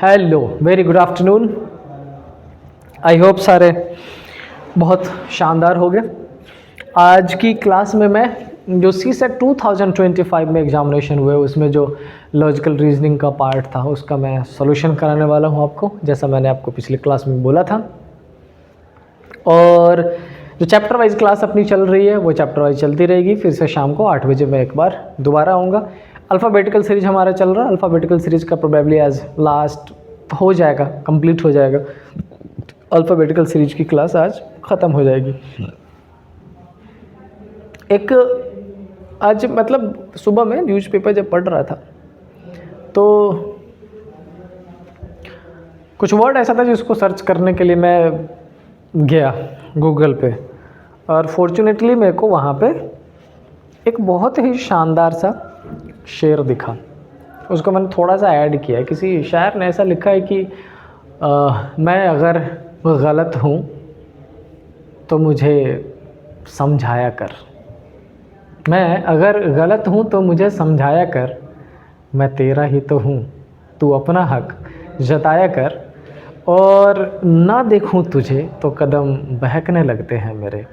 Hello, very good afternoon. I hope सारे बहुत शानदार हो गए। आज की क्लास में मैं जो CSET 2025 में एग्जामिनेशन हुए उसमें जो लॉजिकल रीजनिंग का पार्ट था उसका मैं सॉल्यूशन कराने वाला हूं आपको, जैसा मैंने आपको पिछली क्लास में बोला था। और जो चैप्टर वाइज क्लास अपनी चल रही है वो चैप्टर वाइज चलती रहेगी। फिर से शाम को 8 बजे मैं एक बार दोबारा आऊँगा। अल्फ़ाबेटिकल सीरीज हमारा चल रहा है। अल्फ़ाबेटिकल सीरीज का प्रोबेबली आज लास्ट हो जाएगा, कंप्लीट हो जाएगा। अल्फ़ाबेटिकल सीरीज की क्लास आज ख़त्म हो जाएगी। एक आज मतलब सुबह में न्यूज़पेपर जब पढ़ रहा था तो कुछ वर्ड ऐसा था जिसको सर्च करने के लिए मैं गया गूगल पे, और फॉर्चुनेटली मेरे को वहाँ पे एक बहुत ही शानदार सा शेर दिखा। उसको मैंने थोड़ा सा ऐड किया है। किसी शायर ने ऐसा लिखा है कि मैं अगर गलत हूँ तो मुझे समझाया कर, मैं अगर गलत हूँ तो मुझे समझाया कर, मैं तेरा ही तो हूँ तू अपना हक जताया कर, और ना देखूँ तुझे तो कदम बहकने लगते हैं मेरे,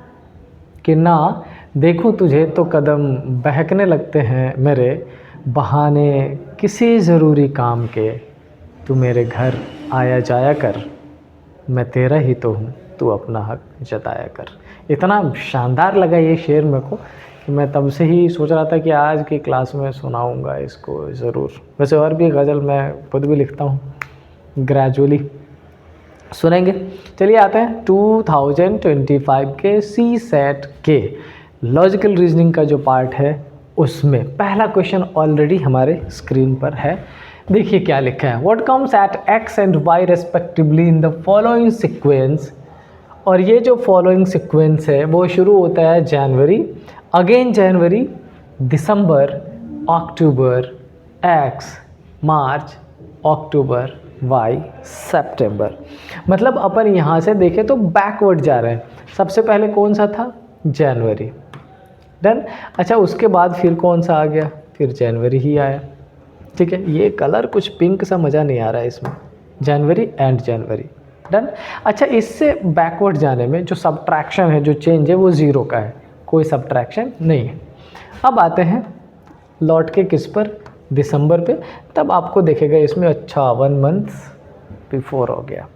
कि ना देखूँ तुझे तो कदम बहकने लगते हैं मेरे, बहाने किसी ज़रूरी काम के तू मेरे घर आया जाया कर, मैं तेरा ही तो हूँ तू अपना हक जताया कर। इतना शानदार लगा ये शेर मेरे को कि मैं तब से ही सोच रहा था कि आज की क्लास में सुनाऊंगा इसको ज़रूर। वैसे और भी गज़ल मैं खुद भी लिखता हूँ, ग्रेजुअली सुनेंगे। चलिए आते हैं 2025 के CSET के लॉजिकल रीजनिंग का जो पार्ट है उसमें पहला क्वेश्चन ऑलरेडी हमारे स्क्रीन पर है। देखिए क्या लिखा है। What comes at x and y respectively in the following sequence. और ये जो फॉलोइंग सीक्वेंस है वो शुरू होता है जनवरी, अगेन जनवरी, दिसंबर, अक्टूबर, x, मार्च, अक्टूबर, y, सितंबर। मतलब अपन यहाँ से देखें तो बैकवर्ड जा रहे हैं। सबसे पहले कौन सा था? जनवरी। डन। अच्छा, उसके बाद फिर कौन सा आ गया? फिर जनवरी ही आया। ठीक है, ये कलर कुछ पिंक सा मज़ा नहीं आ रहा है इसमें। जनवरी एंड जनवरी। डन। अच्छा, इससे बैकवर्ड जाने में जो सब्ट्रैक्शन है, जो चेंज है वो ज़ीरो का है, कोई सब्ट्रैक्शन नहीं है। अब आते हैं लौट के किस पर? दिसंबर पे। तब आपको देखेगा इसमें अच्छा 1 मंथ बिफोर हो गया।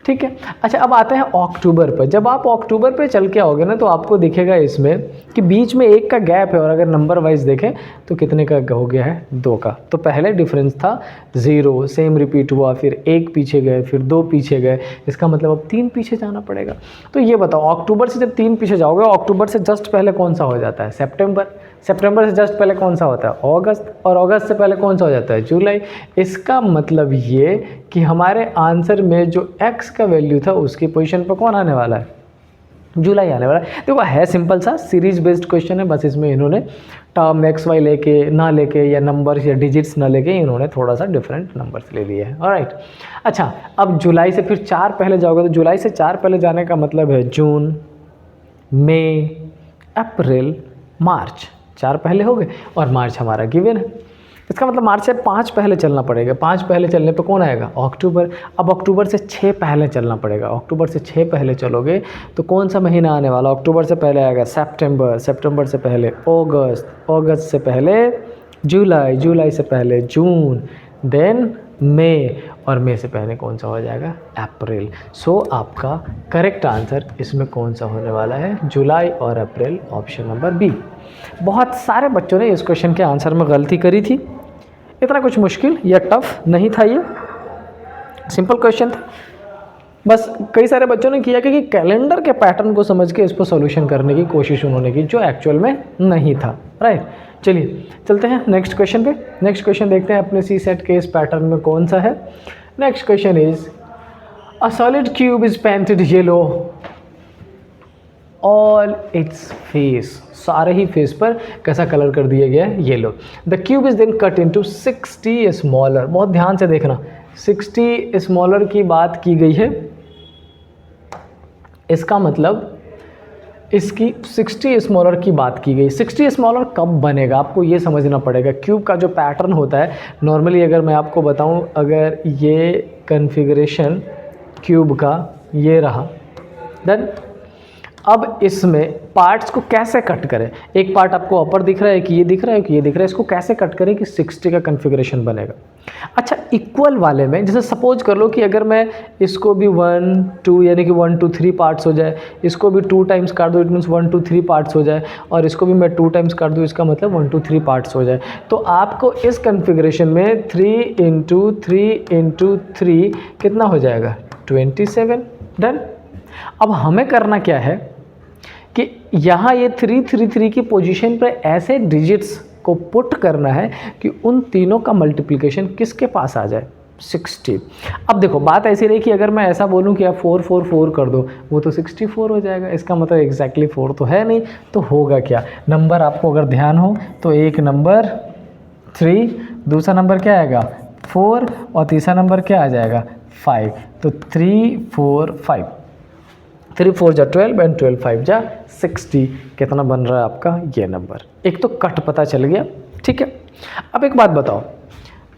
ठीक है। अच्छा, अब आते हैं अक्टूबर पर। जब आप अक्टूबर पे चल के आओगे ना तो आपको दिखेगा इसमें कि बीच में 1 का गैप है, और अगर नंबर वाइज देखें तो कितने का हो गया है? 2 का। तो पहले डिफरेंस था 0, सेम रिपीट हुआ, फिर 1 पीछे गए, फिर 2 पीछे गए। इसका मतलब अब 3 पीछे जाना पड़ेगा। तो ये बताओ, अक्टूबर से जब 3 पीछे जाओगे, अक्टूबर से जस्ट पहले कौन सा हो जाता है? सितंबर। सितंबर से जस्ट पहले कौन सा होता है? अगस्त। और अगस्त से पहले कौन सा हो जाता है? जुलाई। इसका मतलब ये कि हमारे आंसर में जो x का वैल्यू था उसकी पोजीशन पर कौन आने वाला है? जुलाई आने वाला है। देखो है सिंपल सा सीरीज बेस्ड क्वेश्चन है, बस इसमें इन्होंने टर्म x y लेके या नंबर्स या डिजिट्स ना लेके इन्होंने थोड़ा सा डिफरेंट नंबर्स ले लिए हैं। ऑलराइट। अच्छा, अब जुलाई से फिर 4 पहले जाओगे तो जुलाई से 4 पहले जाने का मतलब है जून, मई, अप्रैल, मार्च। 4 पहले हो गए, और मार्च हमारा गिवन है। इसका मतलब मार्च से 5 पहले चलना पड़ेगा। 5 पहले चलने पे कौन आएगा? अक्टूबर। अब अक्टूबर से 6 पहले चलना पड़ेगा। अक्टूबर से 6 पहले चलोगे तो कौन सा महीना आने वाला? अक्टूबर से पहले आएगा सितंबर, सितंबर से पहले अगस्त, अगस्त से पहले जुलाई, जुलाई से पहले जून, देन मई, और मई से पहले कौन सा हो जाएगा? अप्रैल। सो आपका करेक्ट आंसर इसमें कौन सा होने वाला है? जुलाई और अप्रैल, ऑप्शन नंबर बी। बहुत सारे बच्चों ने इस क्वेश्चन के आंसर में गलती करी थी। इतना कुछ मुश्किल या टफ नहीं था, ये सिंपल क्वेश्चन था। बस कई सारे बच्चों ने किया कि कैलेंडर के पैटर्न को समझ के इस पर सॉल्यूशन करने की कोशिश उन्होंने की, जो एक्चुअल में नहीं था। राइट। चलिए चलते हैं नेक्स्ट क्वेश्चन पे। नेक्स्ट क्वेश्चन देखते हैं अपने CSET के इस पैटर्न में कौन सा है। Next question is a solid cube is painted yellow all its face. सारे ही फेस पर कैसा कलर कर दिया गया है? Yellow. The cube is then cut into 60 smaller. बहुत ध्यान से देखना, 60 स्मॉलर की बात की गई है। इसका मतलब इसकी 60 स्मॉलर की बात की गई। 60 स्मॉलर कब बनेगा आपको ये समझना पड़ेगा। क्यूब का जो पैटर्न होता है नॉर्मली, अगर मैं आपको बताऊं, अगर ये कॉन्फ़िगरेशन क्यूब का ये रहा, देन अब इसमें पार्ट्स को कैसे कट करें। एक पार्ट आपको अपर दिख रहा है कि ये दिख रहा है कि ये दिख रहा है, इसको कैसे कट करें कि 60 का कॉन्फ़िगरेशन बनेगा। अच्छा, इक्वल वाले में जैसे सपोज कर लो कि अगर मैं इसको भी 1 2 यानी कि 1 2 3 पार्ट्स हो जाए, इसको भी 2 टाइम्स काट दो, इट मीन्स 1 2 3 पार्ट्स हो जाए, और इसको भी मैं 2 टाइम्स काट दूँ, इसका मतलब 1 2 3 पार्ट्स हो जाए, तो आपको इस कॉन्फ़िगरेशन में 3 × 3 × 3 कितना हो जाएगा, 27। डन। अब हमें करना क्या है कि यहाँ ये 3 की पोजीशन पर ऐसे डिजिट्स को पुट करना है कि उन तीनों का मल्टीप्लिकेशन किसके पास आ जाए, 60। अब देखो बात ऐसी रही कि अगर मैं ऐसा बोलूँ कि आप 4 4 4 कर दो, वो तो 64 हो जाएगा, इसका मतलब एग्जैक्टली 4 तो है नहीं, तो होगा क्या। नंबर आपको अगर ध्यान हो तो एक नंबर 3, दूसरा नंबर क्या आएगा 4, और तीसरा नंबर क्या आ जाएगा 5। तो 3 4 5, 3 4 जा 12 एंड 12 5 जा 60, कितना बन रहा है आपका ये नंबर। एक तो कट पता चल गया, ठीक है। अब एक बात बताओ,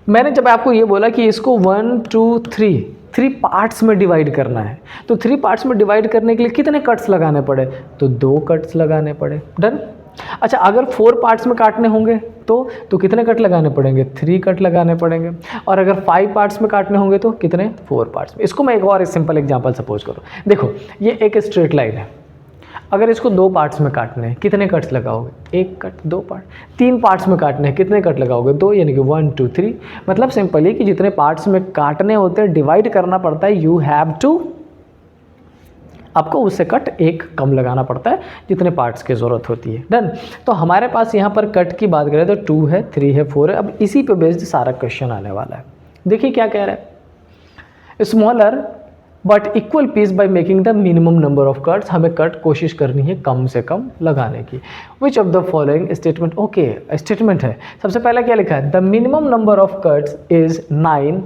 मैंने जब आपको ये बोला कि इसको 1 2 3 पार्ट्स में डिवाइड करना है, तो 3 पार्ट्स में डिवाइड करने के लिए कितने कट्स लगाने पड़े, तो 2 कट्स लगाने पड़े। डन। अच्छा, अगर 4 पार्ट्स में काटने होंगे तो कितने कट लगाने पड़ेंगे, 3 कट लगाने पड़ेंगे, और अगर 5 पार्ट्स में काटने होंगे तो कितने, 4 पार्ट्स में। इसको मैं एक और सिंपल एग्जांपल सपोज करूँ, देखो ये एक स्ट्रेट लाइन है, अगर इसको 2 पार्ट्स में काटने हैं कितने कट्स लगाओगे, 1 कट, 2 पार्ट। 3 पार्ट्स में काटने हैं कितने कट लगाओगे, 2, यानी कि 1 2 3। मतलब सिंपली कि जितने पार्ट्स में काटने होते हैं डिवाइड करना पड़ता है, यू हैव टू, आपको उससे कट 1 कम लगाना पड़ता है जितने पार्ट्स की ज़रूरत होती है। डन। तो हमारे पास यहाँ पर कट की बात करें तो 2 है, 3 है, 4 है। अब इसी पे बेस्ड सारा क्वेश्चन आने वाला है। देखिए क्या कह रहा है, smaller but equal piece by making the minimum number of cuts. हमें कट कोशिश करनी है कम से कम लगाने की। Which of the following statement, okay statement है। सबसे पहला क्या लिखा है, the minimum number of cuts is 9।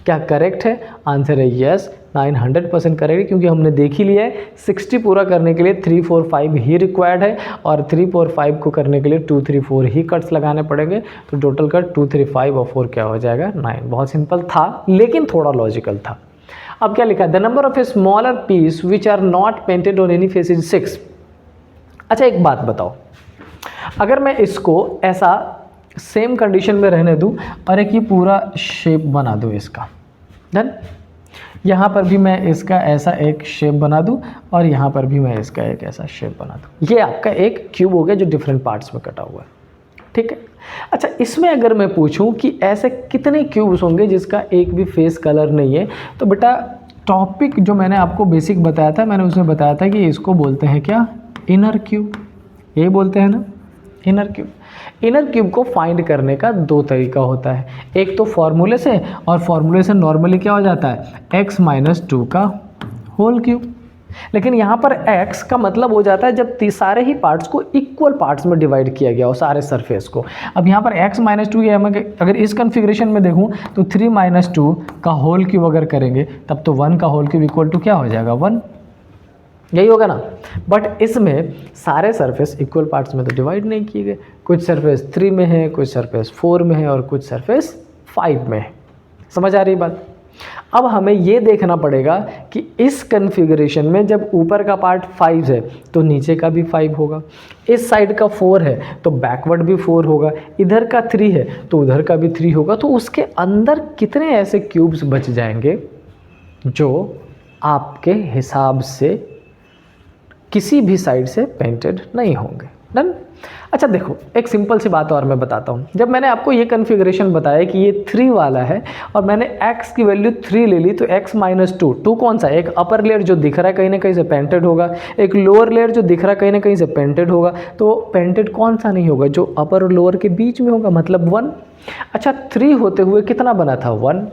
क्या करेक्ट है, आंसर है यस, 9 100% करेक्ट है, क्योंकि हमने देख ही लिया है 60 पूरा करने के लिए 3 4 5 ही रिक्वायर्ड है, और 3 4 5 को करने के लिए 2 3 4 ही कट्स लगाने पड़ेंगे। तो टोटल कट 2 3 5 और 4 क्या हो जाएगा 9। बहुत सिंपल था लेकिन थोड़ा लॉजिकल था। अब क्या लिखा है, the number of a smaller piece which are not painted on any face is 6। अच्छा एक बात बताओ, अगर मैं इसको ऐसा सेम कंडीशन में रहने दूं और एक ये पूरा शेप बना दूं इसका, डन। यहाँ पर भी मैं इसका ऐसा एक शेप बना दूं और यहाँ पर भी मैं इसका एक ऐसा शेप बना दूं, ये आपका एक क्यूब हो गया जो डिफरेंट पार्ट्स में कटा हुआ है, ठीक है। अच्छा, इसमें अगर मैं पूछूं कि ऐसे कितने क्यूब्स होंगे जिसका एक भी फेस कलर नहीं है, तो बेटा टॉपिक जो मैंने आपको बेसिक बताया था, मैंने उसमें बताया था कि इसको बोलते हैं क्या, इनर क्यूब। यही बोलते हैं ना, इनर क्यूब। इनर क्यूब को फाइंड करने का 2 तरीका होता है, एक तो फॉर्मूले से, और फॉर्मूले से नॉर्मली क्या हो जाता है x - 2 का होल क्यूब। लेकिन यहाँ पर x का मतलब हो जाता है जब सारे ही पार्ट्स को इक्वल पार्ट्स में डिवाइड किया गया हो, सारे सरफेस को। अब यहाँ पर x - 2 या अगर इस कन्फिग्रेशन में देखूँ तो 3 - 2 का होल क्यूब अगर करेंगे तब तो 1 का होल क्यूब इक्वल टू क्या हो जाएगा 1, यही होगा ना। बट इसमें सारे सरफेस इक्वल पार्ट्स में तो डिवाइड नहीं किए गए, कुछ सरफेस 3 में है, कुछ सरफेस 4 में है और कुछ सरफेस 5 में है। समझ आ रही बात। अब हमें ये देखना पड़ेगा कि इस कन्फिग्रेशन में जब ऊपर का पार्ट 5 है तो नीचे का भी 5 होगा, इस साइड का 4 है तो बैकवर्ड भी 4 होगा, इधर का 3 है तो उधर का भी 3 होगा। तो उसके अंदर कितने ऐसे क्यूब्स बच जाएंगे जो आपके हिसाब से किसी भी साइड से पेंटेड नहीं होंगे। डन। अच्छा देखो, एक सिंपल सी बात और मैं बताता हूँ। जब मैंने आपको ये कन्फिग्रेशन बताया कि ये 3 वाला है और मैंने x की वैल्यू 3 ले ली, तो x - 2, 2 कौन सा, एक अपर लेयर जो दिख रहा है कहीं ना कहीं से पेंटेड होगा, एक लोअर लेयर जो दिख रहा है कहीं ना कहीं से पेंटेड होगा। तो पेंटेड कौन सा नहीं होगा, जो अपर और लोअर के बीच में होगा, मतलब 1। अच्छा, 3 होते हुए कितना बना था 1,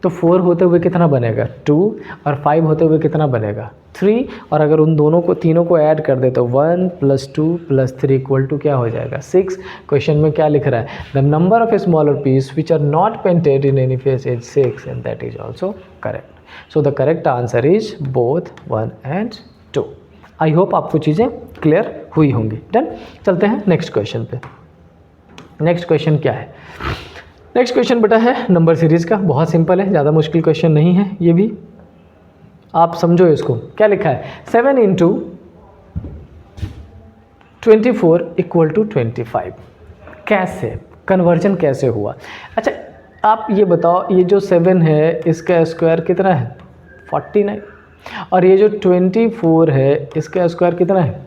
तो 4 होते हुए कितना बनेगा 2, और 5 होते हुए कितना बनेगा 3, और अगर उन दोनों को तीनों को ऐड कर दे तो 1 + 2 + 3 इक्वल टू क्या हो जाएगा 6। क्वेश्चन में क्या लिख रहा है, the number of a smaller piece which are not painted in any face is 6 and that is also correct. So the correct answer is both 1 and 2। I hope आपको चीज़ें क्लियर हुई होंगी। डन, चलते हैं नेक्स्ट क्वेश्चन पे। Next question क्या है? Next question बेटा है नंबर सीरीज़ का, बहुत सिंपल है, ज़्यादा मुश्किल क्वेश्चन नहीं है ये भी, आप समझो इसको। क्या लिखा है? 7 इंटू 24 इक्वल टू 25। कैसे कन्वर्जन कैसे हुआ? अच्छा आप ये बताओ, ये जो 7 है इसका स्क्वायर कितना है? 49, और ये जो 24 है इसका स्क्वायर कितना है?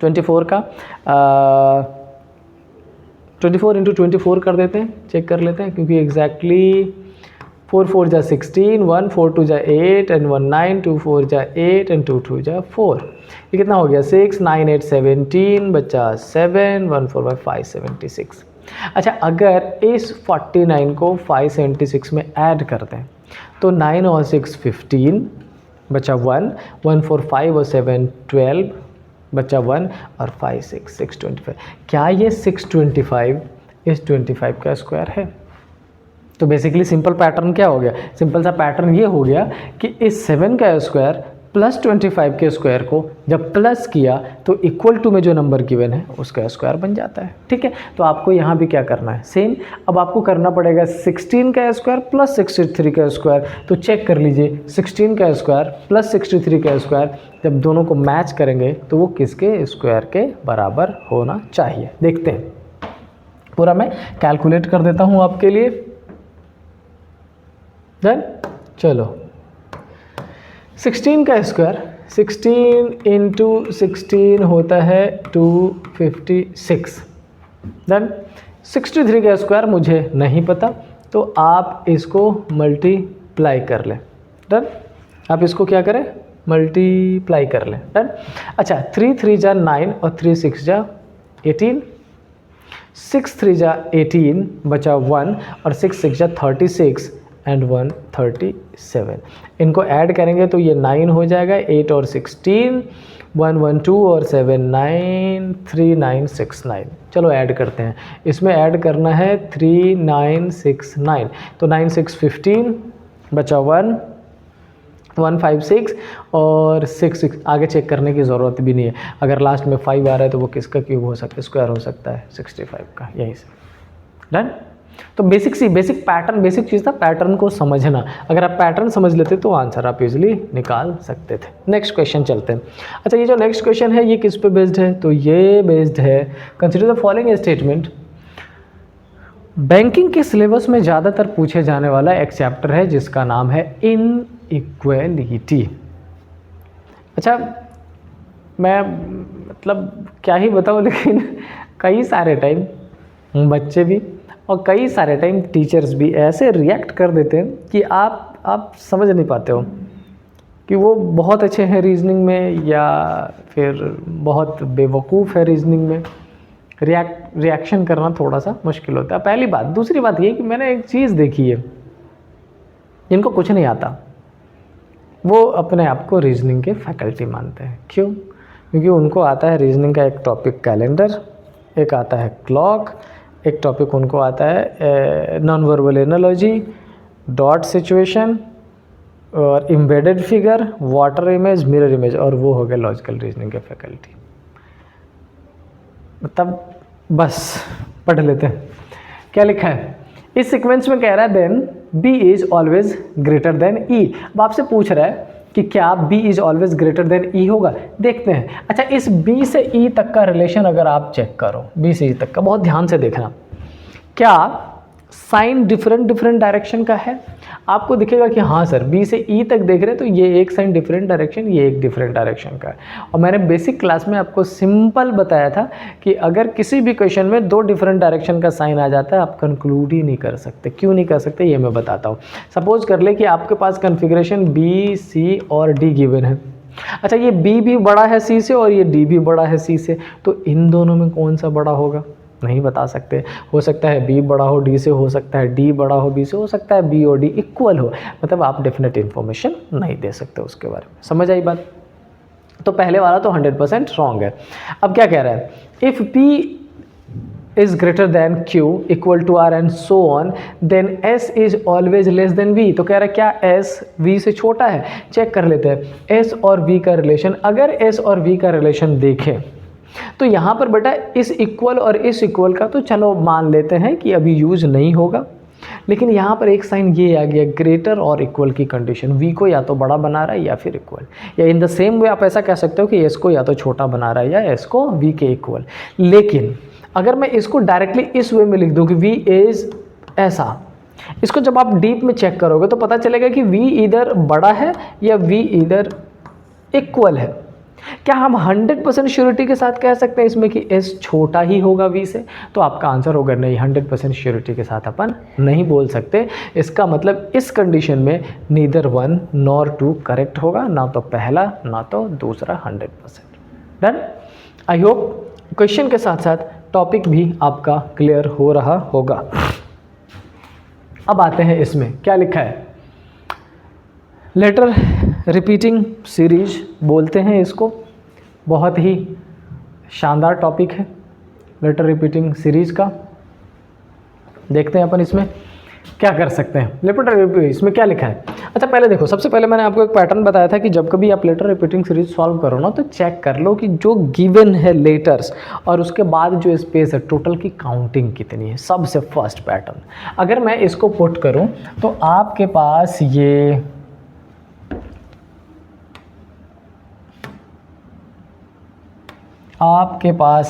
24 का 24 इंटू 24 कर देते हैं, चेक कर लेते हैं, क्योंकि एग्जैक्टली 4 4 जा 16, 1 4 2 जा 8 एंड 1 9, 2 4 जा 8 एंड 2 2 जा 4। ये कितना हो गया? 6 9 8 17, बच्चा 7, 1 4 5 76। अच्छा अगर इस 49 को 576 में ऐड करते हैं तो 9 और 6 15, बच्चा 1, 1 4 5 और 7 12, बच्चा 1 और 5 6 625। क्या ये 625 इस 25 का स्क्वायर है? तो बेसिकली सिंपल पैटर्न क्या हो गया? सिंपल सा पैटर्न ये हो गया कि इस 7 का स्क्वायर प्लस 25 के स्क्वायर को जब प्लस किया तो इक्वल टू में जो नंबर गिवन है उसका स्क्वायर बन जाता है। ठीक है, तो आपको यहाँ भी क्या करना है? सेम। अब आपको करना पड़ेगा 16 का स्क्वायर प्लस 63 का स्क्वायर। तो चेक कर लीजिए, 16 का स्क्वायर प्लस 63 का स्क्वायर जब दोनों को मैच करेंगे तो वो किसके स्क्वायर के बराबर होना चाहिए? देखते हैं, पूरा मैं कैलकुलेट कर देता हूँ आपके लिए। डन, चलो 16 का स्क्वायर, 16 इंटू 16 होता है 256। डन, 63 का स्क्वायर मुझे नहीं पता, तो आप इसको मल्टीप्लाई कर लें। डन, आप इसको क्या करें? मल्टीप्लाई कर लें। डन, अच्छा 3 3 जा 9 और 3 6 जा 18, 6 3 जा 18, बचा 1 और 6 6 जा 36 एंड 137। इनको ऐड करेंगे तो ये 9 हो जाएगा, 8 और 16, 1 1 2 और 7 9, 3 9 6 9। चलो ऐड करते हैं, इसमें ऐड करना है 3 9 6 9, तो 9 6 15, बचा 1 1 5 6 और 6 6। आगे चेक करने की ज़रूरत भी नहीं है, अगर लास्ट में 5 आ रहा है तो वो किसका क्यूब हो सकता है? स्क्वायर हो सकता है 65 का, यहीं से। डन, तो बेसिक पैटर्न, बेसिक चीज़ था पैटर्न को समझना। अगर आप पैटर्न समझ लेते तो आंसर आप इजीली निकाल सकते थे। नेक्स्ट क्वेश्चन चलते हैं। अच्छा ये जो नेक्स्ट क्वेश्चन है ये किस पे बेस्ड है? तो ये बेस्ड है, consider the following statement. Banking के सिलेबस में ज़्यादातर पूछे जाने वाला एक चैप्टर है जिसका नाम है इनइक्वालिटी। अच्छा मैं मतलब क्या ही बताऊँ, लेकिन कई सारे टाइम बच्चे भी और कई सारे टाइम टीचर्स भी ऐसे रिएक्ट कर देते हैं कि आप समझ नहीं पाते हो कि वो बहुत अच्छे हैं रीजनिंग में या फिर बहुत बेवकूफ़ है रीजनिंग में। रिएक्शन करना थोड़ा सा मुश्किल होता है, पहली बात। दूसरी बात ये कि मैंने एक चीज़ देखी है, जिनको कुछ नहीं आता वो अपने आप को रीजनिंग के फैकल्टी मानते हैं। क्यों? क्योंकि उनको आता है रीजनिंग का एक टॉपिक कैलेंडर, एक आता है क्लॉक, एक टॉपिक उनको आता है non verbal analogy, dot situation और embedded figure, water image, mirror image, और वो हो गया लॉजिकल रीजनिंग के फैकल्टी। मतलब बस पढ़ लेते हैं क्या लिखा है। इस सीक्वेंस में कह रहा है then B is always greater than E। अब आपसे पूछ रहा है कि क्या B is always greater than E होगा? देखते हैं। अच्छा इस B से E तक का रिलेशन अगर आप चेक करो, B से E तक का, बहुत ध्यान से देखना, क्या साइन डिफरेंट डायरेक्शन का है? आपको दिखेगा कि हाँ सर B से E तक देख रहे हैं तो ये एक साइन डिफरेंट डायरेक्शन, ये एक डिफरेंट डायरेक्शन का है। और मैंने बेसिक क्लास में आपको सिंपल बताया था कि अगर किसी भी क्वेश्चन में 2 डिफरेंट डायरेक्शन का साइन आ जाता है आप कंक्लूड ही नहीं कर सकते। क्यों नहीं कर सकते ये मैं बताता हूँ। सपोज कर ले कि आपके पास कन्फिग्रेशन B, C और D गिवन है। अच्छा ये B भी बड़ा है C से और ये D भी बड़ा है C से, तो इन दोनों में कौन सा बड़ा होगा? नहीं बता सकते। हो सकता है B बड़ा हो D से, हो सकता है D बड़ा हो B से, हो सकता है B और D इक्वल हो, मतलब आप डेफिनेट इन्फॉर्मेशन नहीं दे सकते उसके बारे में। समझ आई बात? तो पहले वाला तो 100% रॉन्ग है। अब क्या कह रहा है? If P is greater than Q equal to R and so on, then S is always less than V। तो कह रहा है क्या S V से छोटा है? चेक कर लेते हैं S और V का रिलेशन। अगर S और V का रिलेशन देखें तो यहाँ पर बेटा इस इक्वल और इस इक्वल का तो चलो मान लेते हैं कि अभी यूज नहीं होगा, लेकिन यहाँ पर एक साइन ये आ गया ग्रेटर और इक्वल की कंडीशन। V को या तो बड़ा बना रहा है या फिर इक्वल, या इन द सेम वे आप ऐसा कह सकते हो कि S को या तो छोटा बना रहा है या S को V के इक्वल। लेकिन अगर मैं इसको डायरेक्टली इस वे में लिख दूं कि V इज ऐसा, इसको जब आप डीप में चेक करोगे तो पता चलेगा कि V इधर बड़ा है या V इधर इक्वल है। क्या हम 100% श्योरिटी के साथ कह सकते हैं इसमें कि S छोटा ही होगा V से? तो आपका आंसर होगा नहीं, 100% श्योरिटी के साथ अपन नहीं बोल सकते। इसका मतलब इस कंडीशन में नीदर 1 नॉर 2 करेक्ट होगा, ना तो पहला ना तो दूसरा 100%। डन। आई होप क्वेश्चन के साथ साथ टॉपिक भी आपका क्लियर हो रहा होगा। अब आते हैं इसमें क्या लिखा है, लेटर रिपीटिंग सीरीज बोलते हैं इसको। बहुत ही शानदार टॉपिक है लेटर रिपीटिंग सीरीज का। देखते हैं अपन इसमें क्या कर सकते हैं। लेटर इसमें क्या लिखा है? अच्छा पहले देखो, सबसे पहले मैंने आपको एक पैटर्न बताया था कि जब कभी आप लेटर रिपीटिंग सीरीज सॉल्व करो ना तो चेक कर लो कि जो गिवन है लेटर्स और उसके बाद जो स्पेस है टोटल की काउंटिंग कितनी है। सबसे फर्स्ट पैटर्न अगर मैं इसको पुट करूं तो आपके पास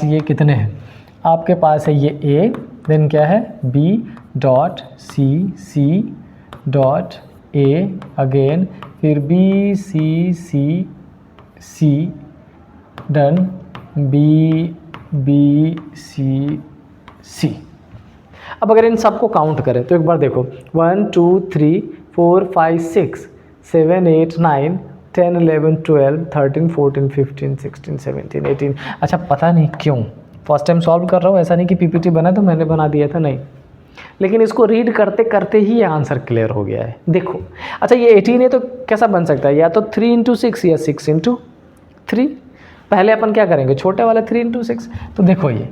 ये कितने हैं? आपके पास है ये A, देन क्या है B dot C dot A again, फिर B C done B C। अब अगर इन सबको काउंट करें तो एक बार देखो 1 2 3 4 5 6 7 8 9 10 11 12 13 14 15 16 17 18। अच्छा पता नहीं क्यों फर्स्ट टाइम सॉल्व कर रहा हूँ, ऐसा नहीं कि पीपीटी बना तो मैंने बना दिया था, नहीं, लेकिन इसको रीड करते करते ही ये आंसर क्लियर हो गया है। देखो अच्छा ये 18 है तो कैसा बन सकता है, या तो 3 इंटू 6 या 6 इंटू 3। पहले अपन क्या करेंगे, छोटे वाला 3 इंटू 6। तो देखो ये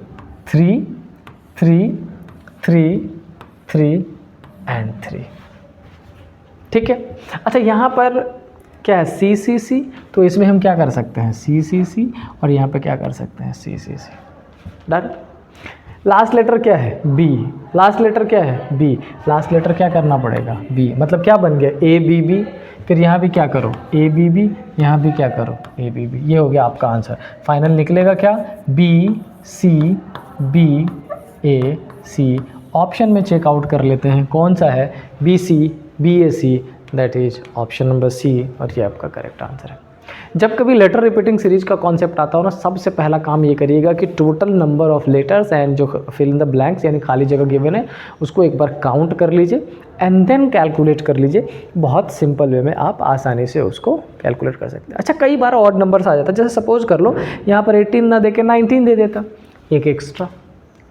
3 3 3 3 एंड 3, ठीक है। अच्छा यहाँ पर क्या है C तो इसमें हम क्या कर सकते हैं C और यहाँ पे क्या कर सकते हैं C। डन। लास्ट लेटर क्या है B, लास्ट लेटर क्या है B, लास्ट लेटर क्या करना पड़ेगा B, मतलब क्या बन गया ABB, फिर यहाँ भी क्या करो ABB, यहाँ भी क्या करो ABB। ये हो गया आपका आंसर। फाइनल निकलेगा क्या BCBAC। ऑप्शन में चेकआउट कर लेते हैं कौन सा है BCBAC, that is option number C, और ये आपका करेक्ट आंसर है। जब कभी लेटर रिपीटिंग सीरीज का कॉन्सेप्ट आता हो ना, सबसे पहला काम ये करिएगा कि total number of letters and जो फिल इन द ब्लैंक्स यानी खाली जगह गिवन है उसको एक बार काउंट कर लीजिए एंड देन कैलकुलेट कर लीजिए। बहुत सिंपल वे में आप आसानी से उसको कैलकुलेट कर सकते हैं। अच्छा कई बार ऑड नंबर्स आ जाता है, जैसे सपोज कर लो यहाँ पर 18 ना दे के 19 दे देता, एक एक्स्ट्रा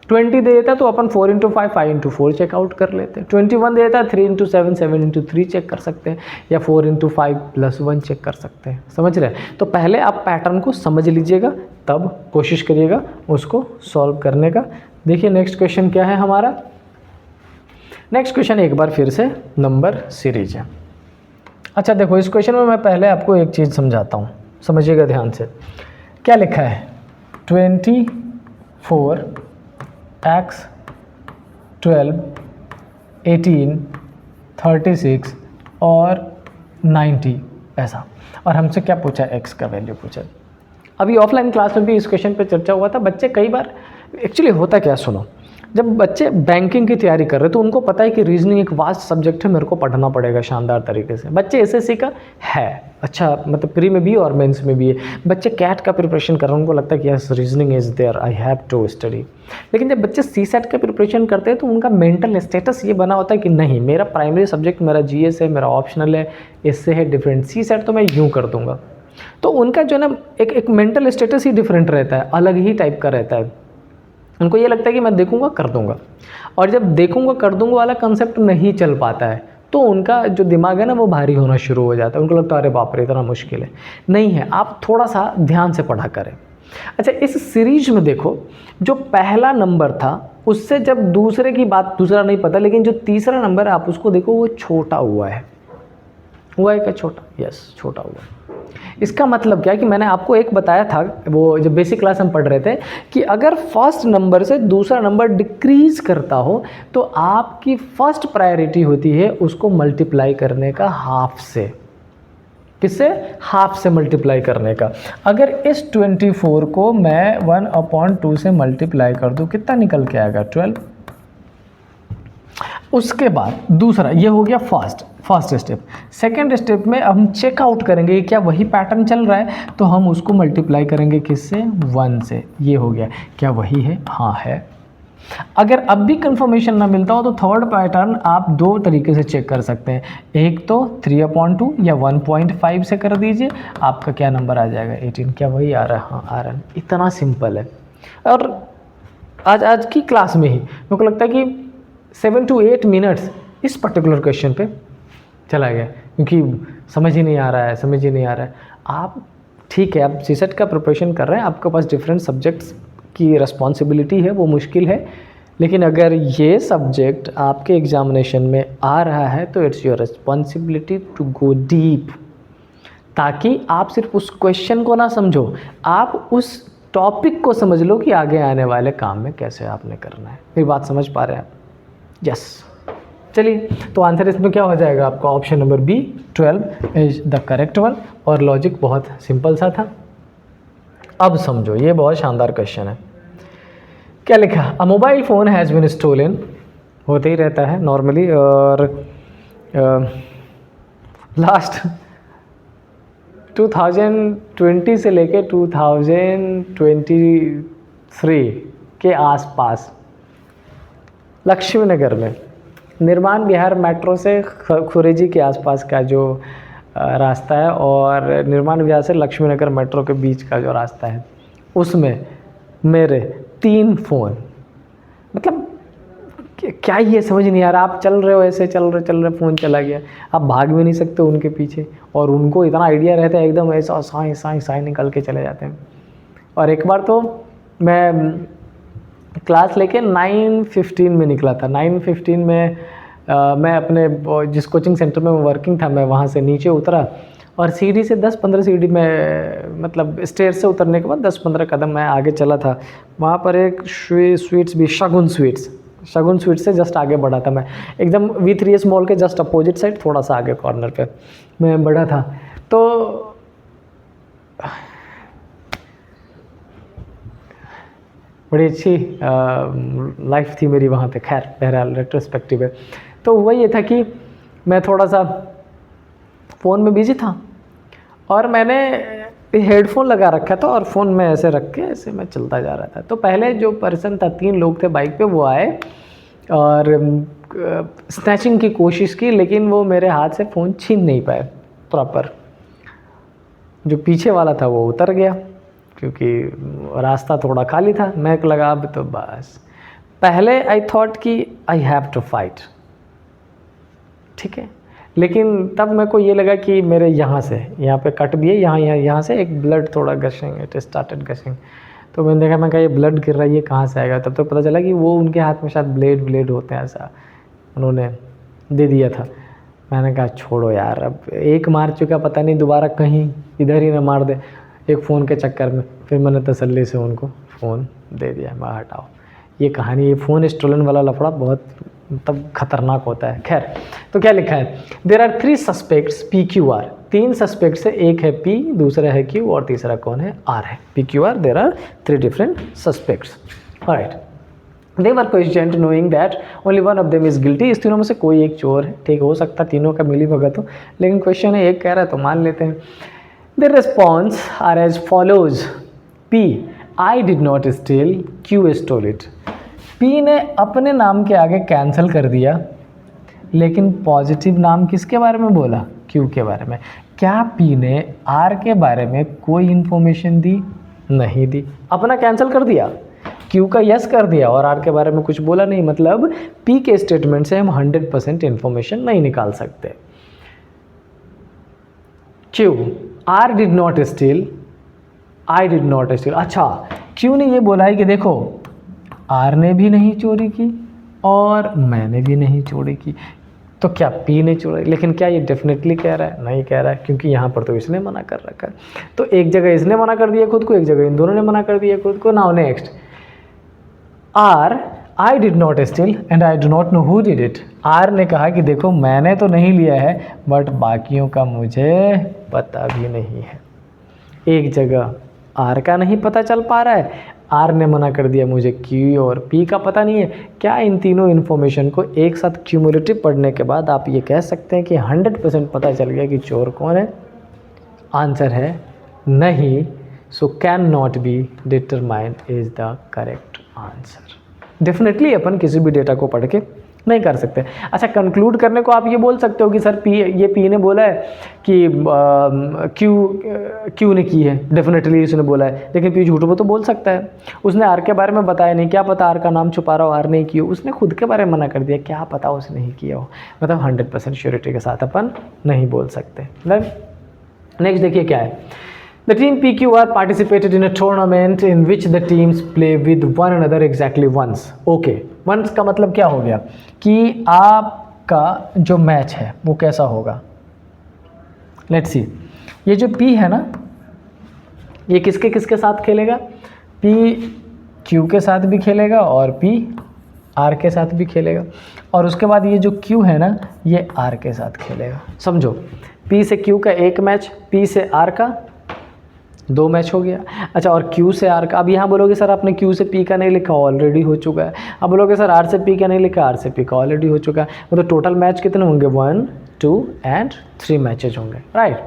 20 दे देता तो अपन 4 इंटू 5 5 इंटू 4 चेकआउट कर लेते हैं। 21 दे देता 3 इंटू 7 7 इंटू 3 चेक कर सकते हैं, या 4 इंटू 5 प्लस 1 चेक कर सकते हैं। समझ रहे हैं? तो पहले आप पैटर्न को समझ लीजिएगा तब कोशिश करिएगा उसको सॉल्व करने का। देखिए नेक्स्ट क्वेश्चन क्या है हमारा। नेक्स्ट क्वेश्चन एक बार फिर से नंबर सीरीज है। अच्छा देखो इस क्वेश्चन में मैं पहले आपको एक चीज़ समझाता हूँ, समझिएगा ध्यान से। क्या लिखा है 24 X 12 18 36 और 90 ऐसा, और हमसे क्या पूछा X का वैल्यू पूछा। अभी ऑफलाइन क्लास में भी इस क्वेश्चन पे चर्चा हुआ था। बच्चे कई बार एक्चुअली होता क्या, सुनो, जब बच्चे बैंकिंग की तैयारी कर रहे हैं तो उनको पता है कि रीजनिंग एक वास्ट सब्जेक्ट है, मेरे को पढ़ना पड़ेगा शानदार तरीके से। बच्चे एसएससी का है, अच्छा मतलब प्री में भी और मेंस में भी है। बच्चे कैट का प्रिपरेशन कर रहे हैं, उनको लगता है कि yes reasoning is there, I have to study. लेकिन जब बच्चे सीसेट का प्रिपरेशन करते हैं तो उनका मेंटल स्टेटस ये बना होता है कि नहीं, मेरा प्राइमरी सब्जेक्ट मेरा जीएस है, मेरा ऑप्शनल है, इससे है डिफरेंट, सीसेट तो मैं यूँ कर दूँगा। तो उनका जो है ना एक मेंटल स्टेटस ही डिफरेंट रहता है, अलग ही टाइप का रहता है। उनको ये लगता है कि मैं देखूंगा कर दूंगा, और जब देखूंगा कर दूंगा वाला कंसेप्ट नहीं चल पाता है तो उनका जो दिमाग है ना वो भारी होना शुरू हो जाता है। उनको लगता है अरे बाप रे इतना मुश्किल है। नहीं है, आप थोड़ा सा ध्यान से पढ़ा करें। अच्छा इस सीरीज में देखो जो पहला नंबर था उससे जब दूसरे की बात, दूसरा नहीं पता, लेकिन जो तीसरा नंबर है आप उसको देखो वो छोटा हुआ है क्या छोटा? यस, छोटा हुआ है। इसका मतलब क्या है कि मैंने आपको एक बताया था, वो जब बेसिक क्लास हम पढ़ रहे थे, कि अगर फर्स्ट नंबर से दूसरा नंबर डिक्रीज करता हो तो आपकी फर्स्ट प्रायोरिटी होती है उसको मल्टीप्लाई करने का हाफ से। किससे? हाफ से मल्टीप्लाई करने का। अगर इस 24 को मैं 1/2 से मल्टीप्लाई कर दूं, कितना निकल के आएगा? 12। उसके बाद दूसरा, ये हो गया फर्स्ट स्टेप। सेकेंड स्टेप में हम चेकआउट करेंगे क्या वही पैटर्न चल रहा है, तो हम उसको मल्टीप्लाई करेंगे किससे? 1 से। ये हो गया, क्या वही है? हाँ है। अगर अब भी कंफर्मेशन ना मिलता हो तो थर्ड पैटर्न आप दो तरीके से चेक कर सकते हैं। एक तो 3/2 या 1.5 से कर दीजिए, आपका क्या नंबर आ जाएगा? 18। क्या वही आ रहा है? हाँ आ रहा है। इतना सिंपल है। और आज की क्लास में ही मेरे को लगता है कि 7 to 8 मिनट्स इस पर्टिकुलर क्वेश्चन पे चला गया, क्योंकि समझ ही नहीं आ रहा है। आप ठीक है, आप सीसेट का प्रिपरेशन कर रहे हैं, आपके पास डिफरेंट सब्जेक्ट्स की रिस्पॉन्सिबिलिटी है, वो मुश्किल है, लेकिन अगर ये सब्जेक्ट आपके एग्जामिनेशन में आ रहा है तो it's your responsibility to go deep, ताकि आप सिर्फ उस क्वेश्चन को ना समझो, आप उस टॉपिक को समझ लो कि आगे आने वाले काम में कैसे आपने करना है। मेरी बात समझ पा रहे हैं आप? यस। चलिए, तो आंसर इसमें क्या हो जाएगा आपका? Option number B, 12 is the correct one. और लॉजिक बहुत सिंपल सा था। अब समझो, ये बहुत शानदार क्वेश्चन है। क्या लिखा? A mobile phone has been stolen, होते ही रहता है नॉर्मली, और लास्ट 2020 से लेके 2023 के आसपास लक्ष्मी नगर में निर्माण विहार मेट्रो से खुरेजी के आसपास का जो रास्ता है और निर्माण विहार से लक्ष्मी नगर मेट्रो के बीच का जो रास्ता है, उसमें मेरे 3 फ़ोन, मतलब क्या ये समझ नहीं आ रहा। आप चल रहे हो, ऐसे चल रहे फ़ोन चला गया, आप भाग भी नहीं सकते उनके पीछे, और उनको इतना आइडिया रहता है, एकदम ऐसा साई निकल के चले जाते हैं। और एक बार तो मैं क्लास लेके 9:15 में निकला था। 9:15 में मैं अपने जिस कोचिंग सेंटर में वर्किंग था, मैं वहाँ से नीचे उतरा और सीढ़ी से 10-15 सीढ़ी में, मतलब स्टेयर से उतरने के बाद 10-15 कदम मैं आगे चला था। वहाँ पर एक स्वीट्स भी, शगुन स्वीट्स से जस्ट आगे बढ़ा था मैं, एकदम V3S मॉल के जस्ट अपोजिट साइड, थोड़ा सा आगे कॉर्नर पे मैं बढ़ा था। तो बड़ी अच्छी लाइफ थी मेरी वहाँ पे। खैर, बहरहाल रेट्रोस्पेक्टिव है। तो हुआ ये था कि मैं थोड़ा सा फ़ोन में बिजी था और मैंने हेडफोन लगा रखा था और फ़ोन में ऐसे रख के ऐसे मैं चलता जा रहा था। तो पहले जो पर्सन था, 3 लोग थे बाइक पे, वो आए और स्नैचिंग की कोशिश की, लेकिन वो मेरे हाथ से फ़ोन छीन नहीं पाए प्रॉपर। जो पीछे वाला था वो उतर गया, क्योंकि रास्ता थोड़ा खाली था। मैं लगा अब तो बस, पहले आई थॉट कि आई हैव टू फाइट, ठीक है, लेकिन तब मेरे को ये लगा कि मेरे यहाँ पे कट भी है, यहाँ से एक ब्लड थोड़ा गशिंग, इट स्टार्टेड गशिंग। तो मैंने देखा, मैं कहा ये ब्लड गिर रहा है, ये कहाँ से आएगा? तब तो पता चला कि वो उनके हाथ में शायद ब्लेड होते हैं, ऐसा उन्होंने दे दिया था। मैंने कहा छोड़ो यार, अब एक मार चुका, पता नहीं दोबारा कहीं इधर ही ना मार दे एक फ़ोन के चक्कर में। फिर मैंने तसल्ली से उनको फ़ोन दे दिया। मैं हटाओ, ये कहानी, ये फ़ोन स्टोलन वाला लफड़ा बहुत तब खतरनाक होता है। खैर, तो क्या लिखा है? There are 3 suspects PQR। 3 suspects है, एक है P, दूसरा है Q और तीसरा कौन है? R है। PQR, there are 3 different suspects. Alright, they were questioned knowing that only one of them is guilty. इस तीनों में से कोई एक चोर है, ठीक, हो सकता तीनों का मिली भगत हो, लेकिन क्वेश्चन है एक कह रहा है तो मान लेते हैं। The response are as follows. P, I did not steal, Q stole it। P ने अपने नाम के आगे कैंसिल कर दिया, लेकिन पॉजिटिव नाम किसके बारे में बोला? Q के बारे में। क्या P ने R के बारे में कोई इन्फॉर्मेशन दी? नहीं दी, अपना कैंसिल कर दिया, Q का यस कर दिया और R के बारे में कुछ बोला नहीं। मतलब P के स्टेटमेंट से हम 100% इन्फॉर्मेशन नहीं निकाल सकते। Q, R did not steal, I did not steal। अच्छा, Q ने ये बोला है कि देखो आर ने भी नहीं चोरी की और मैंने भी नहीं चोरी की, तो क्या पी ने चोरी? लेकिन क्या ये डेफिनेटली कह रहा है? नहीं कह रहा है, क्योंकि यहाँ पर तो इसने मना कर रखा है। तो एक जगह इसने मना कर दिया खुद को, एक जगह इन दोनों ने मना कर दिया खुद को। Now next, R I did not steal and I do not know who did it. R ने कहा कि देखो मैंने तो नहीं लिया है बट बाकियों का मुझे पता भी नहीं है। एक जगह आर का नहीं पता चल पा रहा है, आर ने मना कर दिया मुझे क्यू और पी का पता नहीं है। क्या इन तीनों इन्फॉर्मेशन को एक साथ क्यूमुलेटिव पढ़ने के बाद आप ये कह सकते हैं कि 100% पता चल गया कि चोर कौन है? आंसर है नहीं। So can not be determined is the correct answer. Definitely अपन किसी भी डेटा को पढ़ के नहीं कर सकते। अच्छा, कंक्लूड करने को आप ये बोल सकते हो कि सर पी ने बोला है कि क्यू ने की है, डेफिनेटली उसने बोला है, लेकिन पी झूठ वो तो बोल सकता है। उसने आर के बारे में बताया नहीं, क्या पता आर का नाम छुपा रहा हो, आर नहीं किया, उसने खुद के बारे में मना कर दिया, क्या पता उसने नहीं किया हो। मतलब 100% श्योरिटी के साथ अपन नहीं बोल सकते। नेक्स्ट देखिए क्या है। The team PQR participated in a tournament in which the teams play with one another exactly once. Okay, once का मतलब क्या हो गया कि आपका जो मैच है वो कैसा होगा। Let's see, ये जो P है ना, ये किसके किसके साथ खेलेगा? P Q के साथ भी खेलेगा और P R के साथ भी खेलेगा, और उसके बाद ये जो Q है ना, ये R के साथ खेलेगा। समझो, P से Q का एक मैच, P से R का 2 मैच हो गया। अच्छा, और Q से R का, अब यहाँ बोलोगे सर आपने Q से P का नहीं लिखा, ऑलरेडी हो चुका है। अब बोलोगे सर R से P का नहीं लिखा, R से P का ऑलरेडी हो चुका है। मतलब टोटल मैच कितने होंगे? 1, 2 एंड 3 मैचेज होंगे, राइट।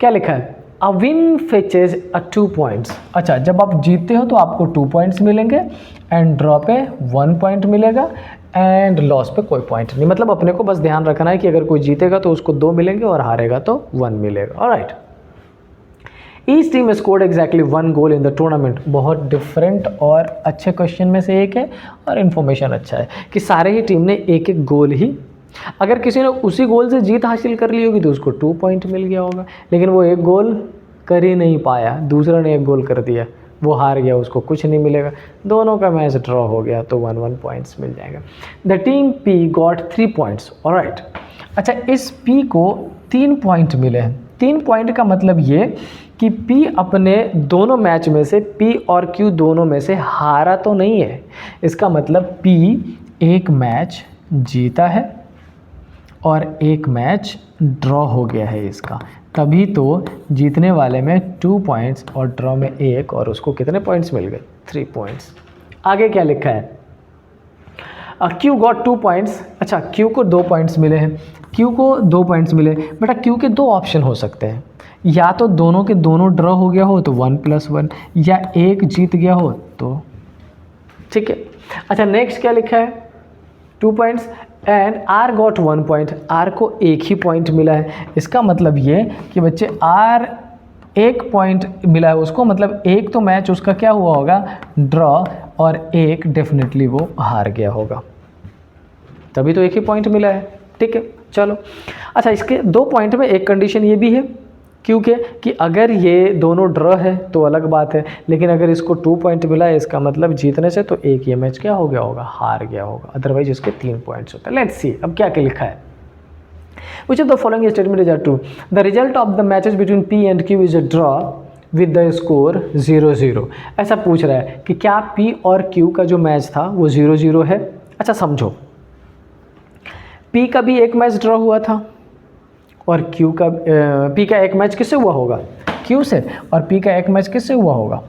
क्या लिखा है? A win fetches a 2 points. अच्छा, जब आप जीतते हो तो आपको 2 पॉइंट्स मिलेंगे एंड ड्रॉ पे 1 पॉइंट मिलेगा एंड लॉस पे कोई पॉइंट नहीं। मतलब अपने को बस ध्यान रखना है कि अगर कोई जीतेगा तो उसको 2 मिलेंगे और हारेगा तो 1 मिलेगा, alright. Each team scored exactly 1 goal in the tournament. बहुत डिफरेंट और अच्छे क्वेश्चन में से एक है और इन्फॉर्मेशन अच्छा है कि सारे ही टीम ने एक एक गोल ही, अगर किसी ने उसी गोल से जीत हासिल कर ली होगी तो उसको 2 पॉइंट मिल गया होगा, लेकिन वो एक गोल कर ही नहीं पाया, दूसरा ने एक गोल कर दिया, वो हार गया, उसको कुछ नहीं मिलेगा। दोनों का मैच ड्रॉ हो गया तो 1-1 पॉइंट्स मिल जाएगा। The team P got 3 points, alright. अच्छा, इस पी को 3 पॉइंट मिले हैं। 3 पॉइंट का मतलब ये कि P अपने दोनों मैच में से, P और Q दोनों में से हारा तो नहीं है। इसका मतलब P एक मैच जीता है और एक मैच ड्रॉ हो गया है इसका, तभी तो जीतने वाले में 2 पॉइंट्स और ड्रॉ में 1, और उसको कितने पॉइंट्स मिल गए? 3 पॉइंट्स। आगे क्या लिखा है? Q got 2 points. अच्छा, Q को 2 पॉइंट्स मिले हैं। Q को 2 पॉइंट्स मिले, बेटा Q के 2 ऑप्शन हो सकते हैं, या तो दोनों के दोनों ड्रॉ हो गया हो तो 1+1, या एक जीत गया हो तो, ठीक है। अच्छा, नेक्स्ट क्या लिखा है? 2 points and R got 1 point. R को 1 ही पॉइंट मिला है। इसका मतलब ये कि बच्चे R 1 पॉइंट मिला है उसको, मतलब एक तो मैच उसका क्या हुआ होगा? ड्रॉ, और एक डेफिनेटली वो हार गया होगा, तभी तो 1 ही पॉइंट मिला है, ठीक है। चलो, अच्छा, इसके 2 पॉइंट में एक कंडीशन ये भी है, क्योंकि कि अगर ये दोनों ड्रॉ है तो अलग बात है, लेकिन अगर इसको 2 पॉइंट मिला है इसका मतलब जीतने से तो एक ये मैच क्या हो गया होगा? हार गया होगा, अदरवाइज इसके 3 पॉइंट्स होते हैं। लेट्स सी अब क्या क्या लिखा है। Which of the following statement is true? The result of the matches between P and Q is a draw with the score 0-0। ऐसा पूछ रहा है कि क्या P और Q का जो मैच था वो 0-0 है। अच्छा, समझो, P का भी एक मैच ड्रॉ हुआ था और Q का P का एक मैच किससे हुआ होगा? Q से, और P का एक मैच किससे हुआ होगा?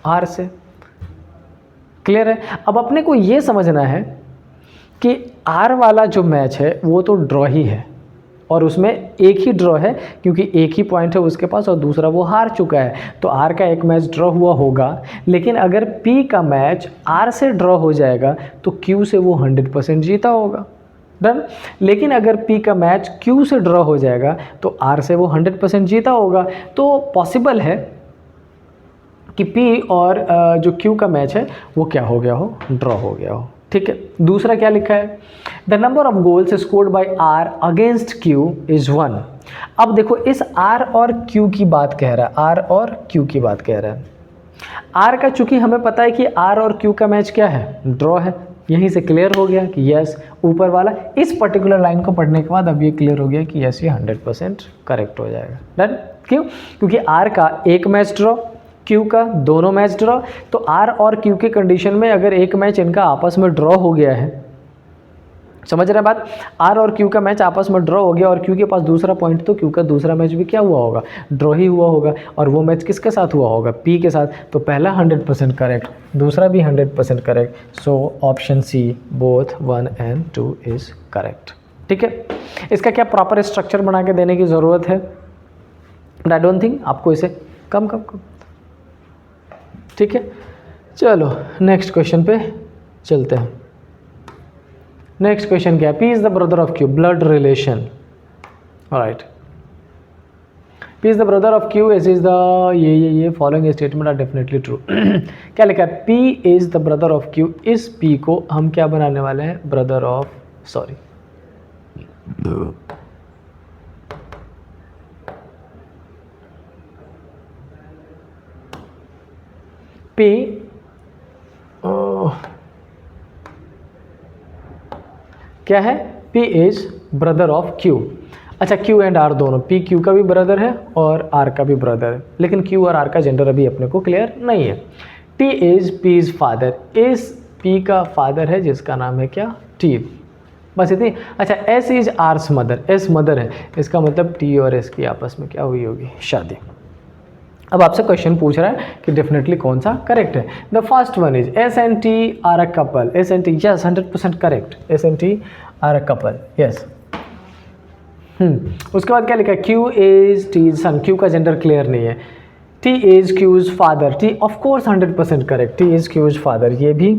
R से। क्लियर है? अब अपने को ये समझना है कि R वाला जो मैच है वो तो ड्रॉ ही है, और उसमें एक ही ड्रॉ है क्योंकि एक ही पॉइंट है उसके पास और दूसरा वो हार चुका है, तो R का एक मैच ड्रॉ हुआ होगा। लेकिन अगर P का मैच R से ड्रॉ हो जाएगा तो Q से वो 100% जीता होगा, डन। लेकिन अगर P का मैच Q से ड्रॉ हो जाएगा तो R से वो 100% जीता होगा। तो पॉसिबल है कि P और जो Q का मैच है वो क्या हो गया हो? ड्रॉ हो गया हो, ठीक है। दूसरा क्या लिखा है? The number of goals scored by R against Q is 1। अब देखो, इस R और Q की बात कह रहा है, R और Q की बात कह रहा है। आर का चूंकि हमें पता है कि आर और क्यू का मैच क्या है, ड्रॉ है, यहीं से क्लियर हो गया कि यस ऊपर वाला इस पर्टिकुलर लाइन को पढ़ने के बाद अब ये क्लियर हो गया कि यस ये 100% करेक्ट हो जाएगा। डन। क्यों? क्योंकि आर का एक मैच ड्रॉ, क्यू का दोनों मैच ड्रॉ, तो आर और क्यू की कंडीशन में अगर एक मैच इनका आपस में ड्रॉ हो गया है, समझ रहे हैं बात, आर और क्यू का मैच आपस में ड्रॉ हो गया और क्यू के पास दूसरा पॉइंट, तो क्यू का दूसरा मैच भी क्या हुआ होगा, ड्रॉ ही हुआ होगा, और वो मैच किसके साथ हुआ होगा, पी के साथ, तो पहला 100% करेक्ट, दूसरा भी 100% correct, so option C both 1 and 2 is correct. ठीक है, इसका क्या प्रॉपर स्ट्रक्चर बना के देने की ज़रूरत है, बट आई डोंट थिंक आपको इसे कम। ठीक है, चलो नेक्स्ट क्वेश्चन पे चलते हैं। नेक्स्ट क्वेश्चन क्या है, P is the brother of Q, blood relation, right, P is the brother of Q S is the ये following statement are definitely true. क्या लिखा है, P is the brother of Q, इस P को हम क्या बनाने वाले हैं, ब्रदर ऑफ, सॉरी पी क्या है, P is brother of Q। अच्छा, Q एंड R दोनों, P Q का भी ब्रदर है और R का भी ब्रदर है, लेकिन Q और R का जेंडर अभी अपने को क्लियर नहीं है। T is P is father, इस P का फादर है जिसका नाम है क्या, T, बस इतनी। अच्छा, S is R's mother, S mother है, इसका मतलब T और S की आपस में क्या हुई होगी, शादी। अब आपसे क्वेश्चन पूछ रहा है कि डेफिनेटली कौन सा करेक्ट है। The first one is S and T are a couple, S and T, yes 100% correct, S and T are a couple, yes. उसके बाद क्या लिखा है, Q is T son, Q का जेंडर क्लियर नहीं है। T is Q's father, T of course 100% correct, T is Q's father, ये भी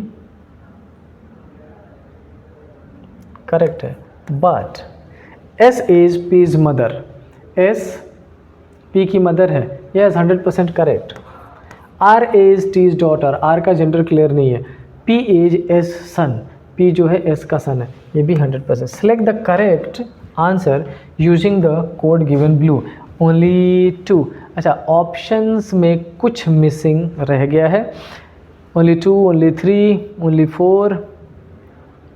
करेक्ट है। But S is P's mother, S P की मदर है, yes 100% correct. R is T's daughter, R का gender clear नहीं है। P is S son, P जो है एस का सन है, ये भी 100%। Select the correct answer using the code given blue, only 2। अच्छा, ऑप्शंस में कुछ मिसिंग रह गया है, only 2, only 3, only 4,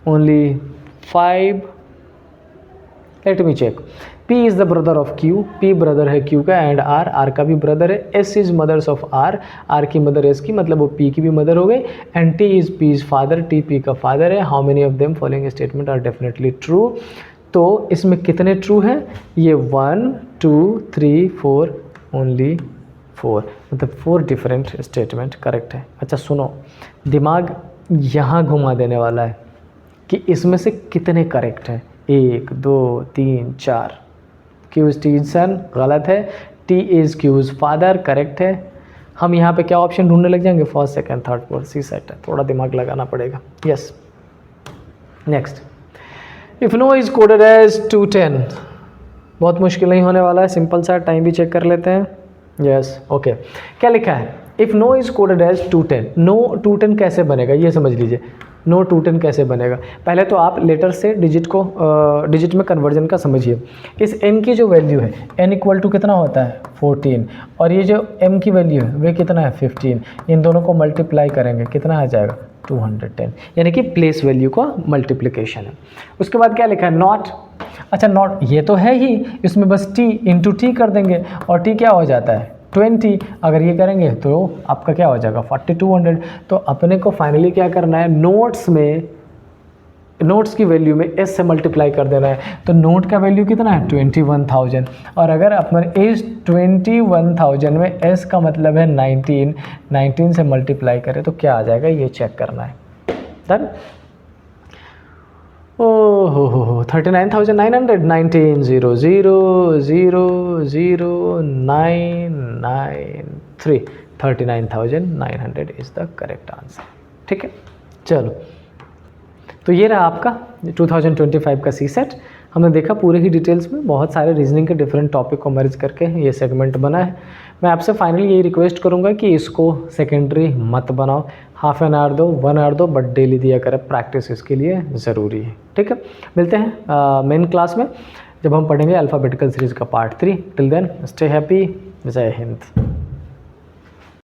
only 5। Let me check. P is the brother of Q, P brother है Q का, एंड R, R का भी ब्रदर है। S is mothers of R, R की मदर S की, मतलब वो P की भी मदर हो गई। And T is P is father, T P का फादर है। How many of them following statement are definitely true, तो इसमें कितने ट्रू हैं, ये 1 2 3 4, ओनली 4, मतलब 4 डिफरेंट स्टेटमेंट करेक्ट है। अच्छा सुनो, दिमाग यहाँ घुमा देने वाला है कि इसमें से कितने करेक्ट हैं, 1 2 3 4। Q इज टी सन गलत है, T is Q's father correct है। हम यहाँ पे क्या ऑप्शन ढूंढने लग जाएंगे, first second third fourth, C set है, थोड़ा दिमाग लगाना पड़ेगा। Yes, next, if no is coded as 210, बहुत मुश्किल नहीं होने वाला है, सिंपल सा, टाइम भी चेक कर लेते हैं। यस, ओके, क्या लिखा है, if no is coded as 210, no 210 कैसे बनेगा, ये समझ लीजिए, नो 210 कैसे बनेगा। पहले तो आप लेटर से डिजिट को डिजिट में कन्वर्जन का समझिए। इस n की जो वैल्यू है, n इक्वल टू कितना होता है 14, और ये जो m की वैल्यू है वे कितना है 15, इन दोनों को मल्टीप्लाई करेंगे कितना आ जाएगा 210, यानी कि प्लेस वैल्यू का मल्टीप्लिकेशन है। उसके बाद क्या लिखा है, नॉट। अच्छा, नॉट ये तो है ही, इसमें बस t इंटू टी कर देंगे और t क्या हो जाता है 20, अगर ये करेंगे तो आपका क्या हो जाएगा 4200। तो अपने को फाइनली क्या करना है, नोट्स में, नोट्स की वैल्यू में s से मल्टीप्लाई कर देना है। तो नोट का वैल्यू कितना है 21,000, और अगर अपने इस 21,000 में s का मतलब है 19 से मल्टीप्लाई करें तो क्या आ जाएगा, ये चेक करना है। डन। ओह हो 39,900, 19 0 0 0 0 9 9 3, 39,900 इज द करेक्ट आंसर। ठीक है, चलो, तो ये रहा आपका 2025 का सी सेट। हमने देखा पूरे ही डिटेल्स में, बहुत सारे रीजनिंग के डिफरेंट टॉपिक को मर्ज करके ये सेगमेंट बना है। मैं आपसे फाइनली यही रिक्वेस्ट करूंगा कि इसको सेकेंडरी मत बनाओ, हाफ एन आवर दो, 1 आवर दो, बट डेली दिया करें, प्रैक्टिस इसके लिए ज़रूरी है। ठीक है, मिलते हैं मेन क्लास में जब हम पढ़ेंगे अल्फ़ाबेटिकल सीरीज़ का part 3। Till then stay happy, जय हिंद।